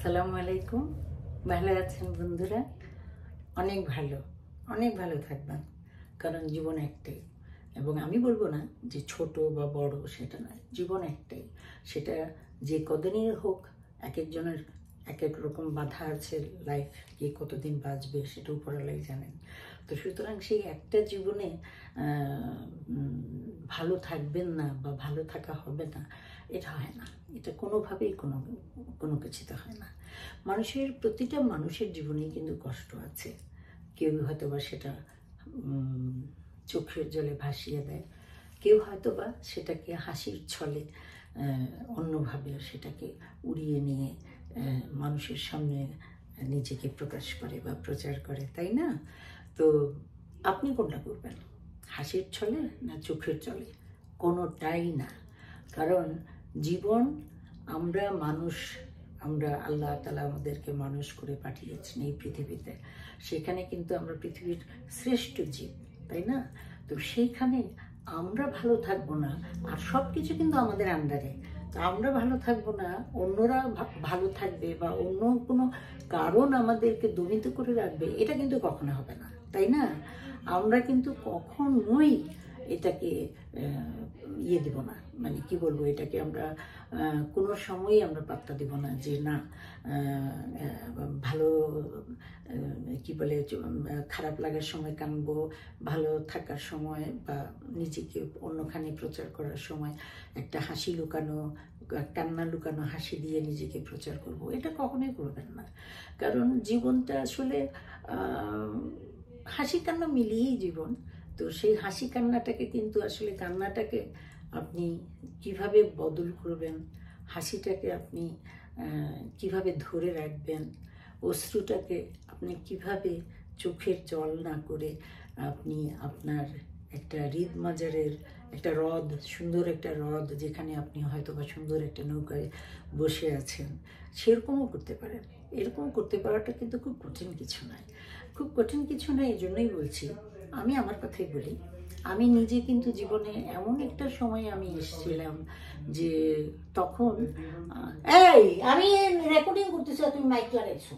আসসালামু আলাইকুম। ভালো আছেন বন্ধুরা? অনেক ভালো থাকবেন, কারণ জীবন একটাই। এবং আমি বলবো না যে ছোট বা বড়, সেটা নয়, জীবন একটাই। সেটা যে কদিনই হোক, এক একজনের এক এক রকম বাধা আছে। লাইফ কে কতদিন বাঁচবে সেটা উপরওয়ালাই জানেন। তো সুতরাং সেই একটা জীবনে ভালো থাকবেন না বা ভালো থাকা হবে না, এটা হয় না। এটা কোনোভাবেই কোনো কিছুতে হয় না। প্রতিটা মানুষের জীবনেই কিন্তু কষ্ট আছে। কেউ হয়তো বা সেটা চোখের জলে ভাসিয়ে দেয়, কেউ হয়তো বা সেটাকে হাসির ছলে অন্যভাবে সেটাকে উড়িয়ে নিয়ে মানুষের সামনে নিজেকে প্রকাশ করে বা প্রচার করে, তাই না? তো আপনি কোনটা করবেন? হাসির ছলে না চোখের জলে? কোনোটাই না। কারণ জীবন, আমরা আল্লাহ তাআলা আমাদেরকে মানুষ করে পাঠিয়েছেন এই পৃথিবীতে। সেখানে কিন্তু আমরা পৃথিবীর শ্রেষ্ঠ জীব, তাই না? তো সেইখানে আমরা ভালো থাকবো না, আর সব কিছু কিন্তু আমাদের আন্ডারে। তো আমরা ভালো থাকবো না, অন্যরা ভালো থাকবে বা অন্য কোনো কারণ আমাদেরকে দমিত করে রাখবে, এটা কিন্তু কখনো হবে না, তাই না? আমরা কিন্তু কখনোই এটাকে দেব না, মানে কি বলবো, এটাকে আমরা কোনো সময়ই আমরা পাত্তা দেব না যে না, ভালো কি বলে, খারাপ লাগার সময় কানবো, ভালো থাকার সময় বা নিজেকে অন্যখানে প্রচার করার সময় একটা হাসি লুকানো, কান্না লুকানো হাসি দিয়ে নিজেকে প্রচার করব, এটা কখনোই করবেন না। কারণ জীবনটা আসলে হাসি কান্না মিলিয়েই জীবন। তো সেই হাসি কান্নাটাকে কিন্তু আসলে, কান্নাটাকে আপনি কিভাবে বদল করবেন, হাসিটাকে আপনি কিভাবে ধরে রাখবেন, অশ্রুটাকে আপনি কিভাবে চোখের জল না করে আপনি আপনার একটা হৃদ মাজারের একটা হ্রদ, সুন্দর একটা হ্রদ, যেখানে আপনি হয়তো বা সুন্দর একটা নৌকায় বসে আছেন, সেরকমও করতে পারেন। এরকম করতে পারাটা কিন্তু খুব কঠিন কিছু নয়, এই জন্যই বলছি। আমি আমার কথাই বলি, আমি নিজে কিন্তু জীবনে এমন একটা সময় আমি এসেছিলাম যে তখন আমি রেকর্ডিং করতেছি, তুমি মাইক লাগাইছো।